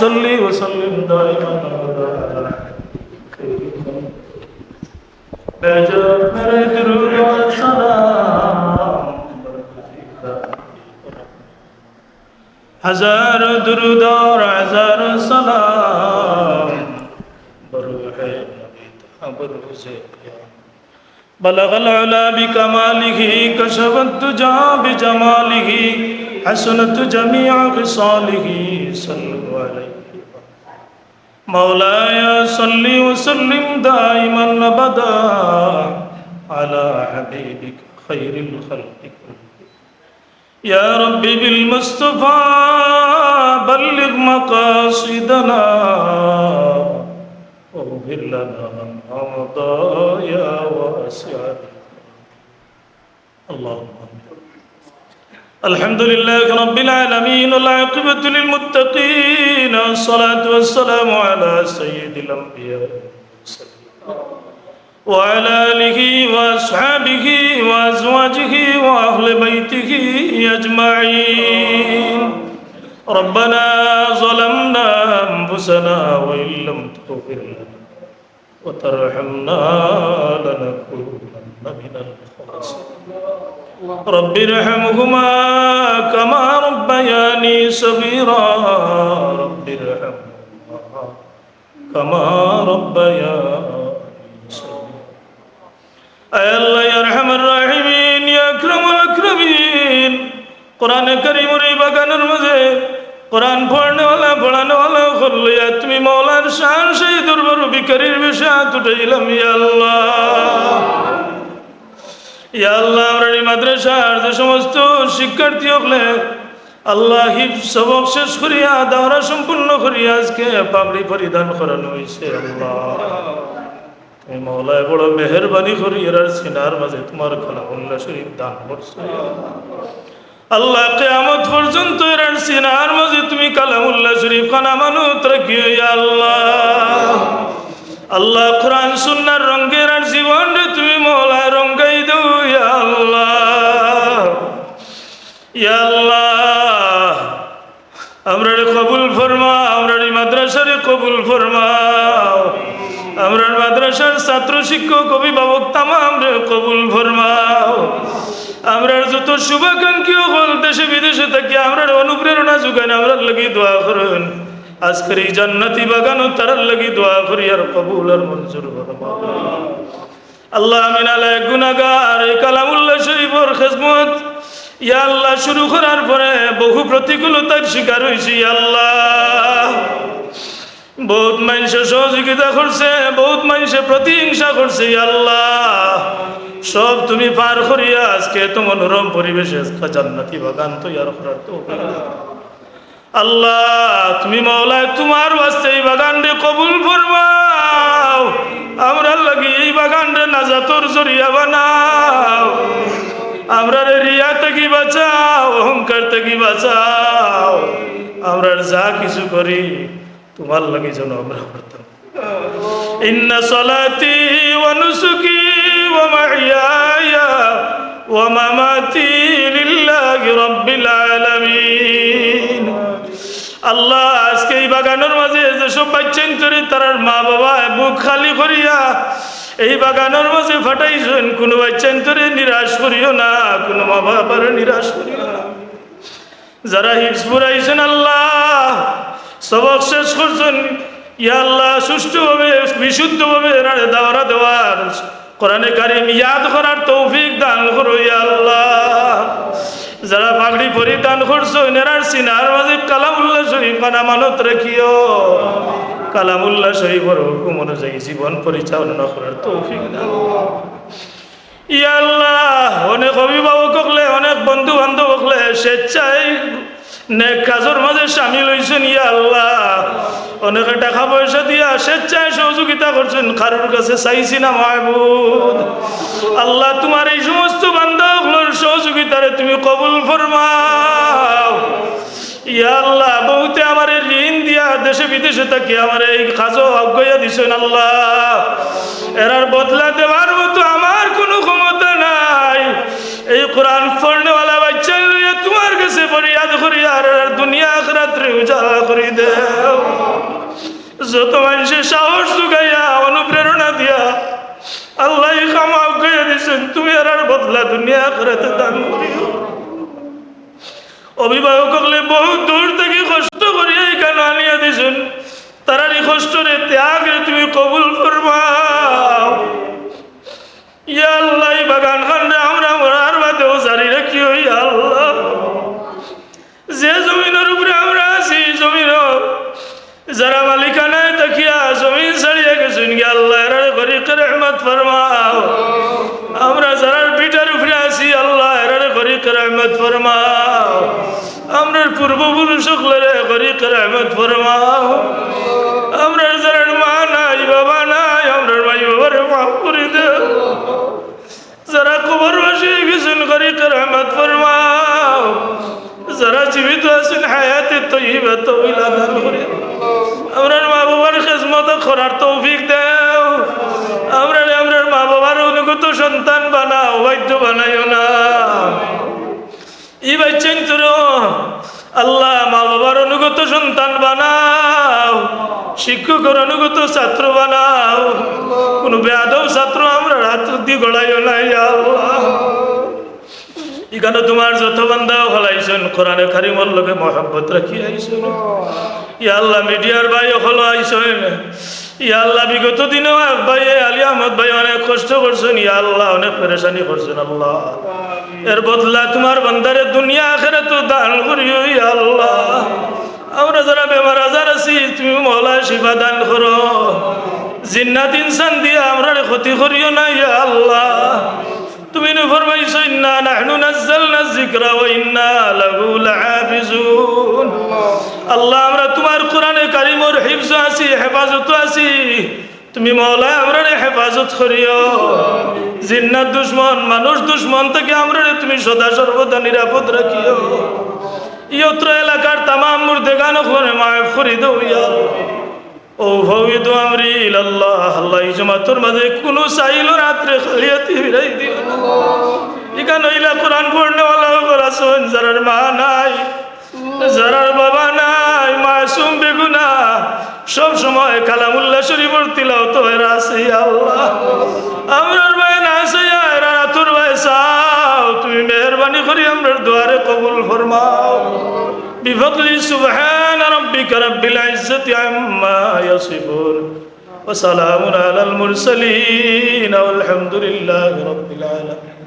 صلي وسلم دائما أبدا على badger मेरे दुरूद और सलाम हजार दुरूद और हजार सलाम बरूहे नबी तबरुज़े बलग अल-उला बिकमालिही कशफत दुजा बिजमालिही हसनत जमीअ ख़िसालिही सल्लल्लाहु अलैहि मौलाया सल्ली व सल्लिम दाइमन अबदा अला हबीबिक खैरिल खल्क़ि या रब्बी बिल मुस्तफ़ा बल्लिग मक़ासिदना वग़फिर लना मदाया वासिअ अल्लाहुम्मा अल्हम्दुलिल्लाहि रब्बिल आलमीन वल आक़िबतु लिल मुत्तक़ीन अस्सलातु वस्सलामु अला सय्यिदिल अंबिया व अला आलिहि व अस्हाबिहि व अज़वाजिहि व अहलि बैतिहि अजमईन रब्बना ज़लमना अनफुसना व इन लम तग़फिर लना व तरहमना लनकूनन्न मिनल ख़ासिरीन रब्बि इरहमहुमा कमा रब्बयानी सगीरा रब्बि इरहमहुमा कमा रब्बयानी सगीरा ऐ अल्लाह या अरहमर राहिमीन या अकरमुल अकरमीन कुरान करीमेर এই বাগানের মাঝে कुरान पढ़ने वाला पढ़ाने वाला खुल्लिया তুমি मौलार शान সেই দরবার বিকারীর বেশে হাত উঠাইলাম ইয়া আল্লাহ ইয়া আল্লাহ আমরা এই মাদ্রাসার যে সমস্ত শিক্ষার্থী হলে আল্লাহ হিফজ সবক শেষ করিয়া দাওরা সম্পূর্ণ করিয়া আজকে পাগড়ি পরিধান করানো হয়েছে আল্লাহ তুমি মওলায় বড় মেহেরবানি করি এর সিনার মাঝে তোমার কালামুল্লাহ শরীফ দান করছো আল্লাহ কিয়ামত পর্যন্ত এর সিনার মাঝে তুমি কালামুল্লাহ শরীফ খান আমানত রাখিও ইয়া আল্লাহ আল্লাহ কুরআন সুন্নাহর রঙের আর জীবন রে তুমি মওলা রঙাই দাও ইয়া আল্লাহ ইয়া আল্লাহ আমরা কবুল ফরমাও আমরা এই মাদ্রাসারে কবুল ফরমাও আমরা মাদ্রাসার ছাত্র শিক্ষক অভিভাবক तमाम রে কবুল ফরমাও আমরা যত শুভাকাঙ্ক্ষী হল দেশে বিদেশে থাকি আমরা অনুপ্রেরণা যোগান আমরা লাগি দোয়া করুন আজকের এই জান্নাতি বাগানও তার লাগি দোয়া করি আর কবুল আর মঞ্জুর ফরমাও আল্লাহ আমিন আলা গুনাহগার এই কালামুল্লাহ শরীফের খিদমত ইয়া আল্লাহ শুরু করার পরে বহু প্রতিকূলতার শিকার হইছি ইয়া আল্লাহ বহুত মানুষ সহযোগিতা করছে বহুত মানুষ প্রতিহিংসা করছে ইয়া আল্লাহ সব তুমি পার করিয়া আজকে এত মনোরম পরিবেশে জান্নাতি বাগান তৈয়ার করার তৌফিক আল্লাহ তুমি মওলা তোমার ওয়াস্তে এই বাগানরে কবুল ফরমাও আমরা লাগি এই বাগানরে নাজাতের জরিয়া বানাও আমরা রিয়া থেকে বাঁচাও অহংকার থেকে বাঁচাও আমরা যা কিছু করি তোমার লাগি যেন আমরা করতাম ইন্না সলাতি ওয়া নুসুকি ওয়া মাহইয়ায়া ওয়া মামাতি লিল্লাহি রাব্বিল আলামিন আল্লাহ আজকে এই বাগানের মাঝে যেসব বাচ্চা তরি তার মা বাবা বুক খালি করিয়া এই বাগানের মাঝে ফাটাইছেন কোনো বাচ্চা তরি নিরাশ করিও না কোনো মা বাবার নিরাশ করিও না যারা হিফজ পড়াইছেন আল্লাহ সবক শেষ করছেন ইয়া আল্লাহ সুষ্ঠুভাবে বিশুদ্ধভাবে দাওরা দেওয়ার কোরআনে কারিম ইয়াদ করার তৌফিক দান করো ইয়া আল্লাহ যারা পাগড়ি পরিধান করছো এনার সিনার মাঝে কালামুল্লাহ শরীফ আমানত রাখিও কালামুল্লাহ শরীফের হুকুম অনুযায়ী জীবন পরিচালনা করার তৌফিক দান ইয়া আল্লাহ অনেক অভিভাবক হলে অনেক বন্ধু বান্ধব হলে স্বেচ্ছায় নেক কাজের মাঝে শামিল হইছেন ইয়া আল্লাহ অনেকে টাকা পয়সা দিয়া স্বেচ্ছায় সহযোগিতা করছেন কারোর কাছে চাইছি না মাহবুব আল্লাহ তোমার এই সমস্ত বান্দাগুলোর সহযোগিতারে তুমি কবুল ফরমাও ইয়া আল্লাহ বহুতে আমার ঋণ দিয়া দেশে বিদেশে থাকি আমার এই কাজও অজ্ঞয়া দিছেন আল্লাহ এরার বদলা দেওয়ার মতো আমার কোনো ক্ষমতা নাই এই কোরআন পড়নেওয়ালা বাচ্চা লইয়া তোমার কাছে ফরিয়াদ করি আর দুনিয়া আখিরাত রে উজালা করি দেও যত মানুষের সাহস জুগাইয়া অনুপ্রেরণা দিয়া আল্লাহ ক্ষমা করে দিয়েছেন তুমি আর বদলা দুনিয়া আখিরাতে দান করিও অভিভাবক হলে বহু দূর থেকে কষ্ট করিয়া কেন আনিয়া দিয়েছেন তারার এই কষ্টরে ত্যাগ রে তুমি কবুল ফরমাও ইয়া আল্লাহ এই বাগান খান্ডে আমরা মরার বাদেও জারি রাখি ওই আল্লাহ যে জমিনের উপরে আমরা আছি জমিন যারা মালিকানায় দেখিয়া জমিন ছাড়িয়ে গেছেন গিয়ে আল্লাহ এর গরিকের রহমত ফরমাও আমরা যারা পিঠার উপরে আছি আল্লাহ এর গরিকের রহমত ফরমাও আমরা পূর্বপুরুষ সকলের গরিকের রহমত ফরমাও আমরা যারা মা নাই বাবা নাই আমরা মাই বাবার মাফ করে দেও যারা কবরবাসী গেছেন গরিকের রহমত ফরমাও যারা জীবিত আছেন হায়াতে তৈবা তৈলা দান করে আমরা মা বাবার খেজমত করার তৌফিক দেও আমরা মা বাবার অনুগত সন্তান বানাও বাধ্য বানাইও না ই বাচ্চেন তোর আল্লাহ মা বাবার অনুগত সন্তান বানাও শিক্ষকের অনুগত ছাত্র বানাও কোন বেয়াদব ছাত্র আমরা হাত দিয়ে গড়াইও নাই আল্লাহ এখানে তোমার যত বান্দাও হলাইছেন কোরআনে কারিমর লগে মহব্বত রাখি আইছেন ইয়া আল্লাহ মিডিয়ার ভাই হলো আইছেন ইয়া আল্লাহ বিগত দিনেও ভাই আলী আহমদ ভাই অনেক কষ্ট করছেন ইয়া আল্লাহ অনেক পেরেশানি করছেন আল্লাহ এর বদলা তোমার বান্দারে দুনিয়া আখিরাত দান করিও ইয়া আল্লাহ আমরা যারা বেমার আজার আছি তুমি মওলা শিফা দান করো জিন্নাত ইনসান দিয়ে আমরা ক্ষতি করিও না ইয়া আল্লাহ তুমি ফরমাইছো ইন্না নাহনু নাযালনা যিকরা ওয়া ইন্না লাহু লাহাফিজুন আল্লাহ আমরা তোমার কোরআনে কারীমের হিফজ আছি হেফাজত আছি তুমি মওলা আমরারে হেফাজত করিও জিন্নাত দুশমন মানুষ দুশমন থেকে আমরারে তুমি সদা সর্বদা নিরাপদ রাখিও ইয়ত্র এলাকার তামাম মুর্দেগান করে মাফ করে দাও ইয়া ও ভবিদ আমরি ইলাল্লাহ আল্লাহ এই জমাতর মাঝে কোনো চাইল রাত্রে খালিয়াতি বিরাই দিও এখানে ইলা কোরআন পড়নেওয়ালা আছেন যারার মা নাই যারার বাবা নাই মাসুম বেগুনা সব সময় কালামুল্লাহ শরীফের তিলাওয়াত এরা আছে আল্লাহ আমরার ভাই না আছে এরা তোর ভাই চাও তুমি মেহেরবানি করে আমরার দুয়ারে কবুল ফরমাও بفضل سبحان ربك رب العزة عما يصفون وسلام على المرسلين والحمد لله رب العالمين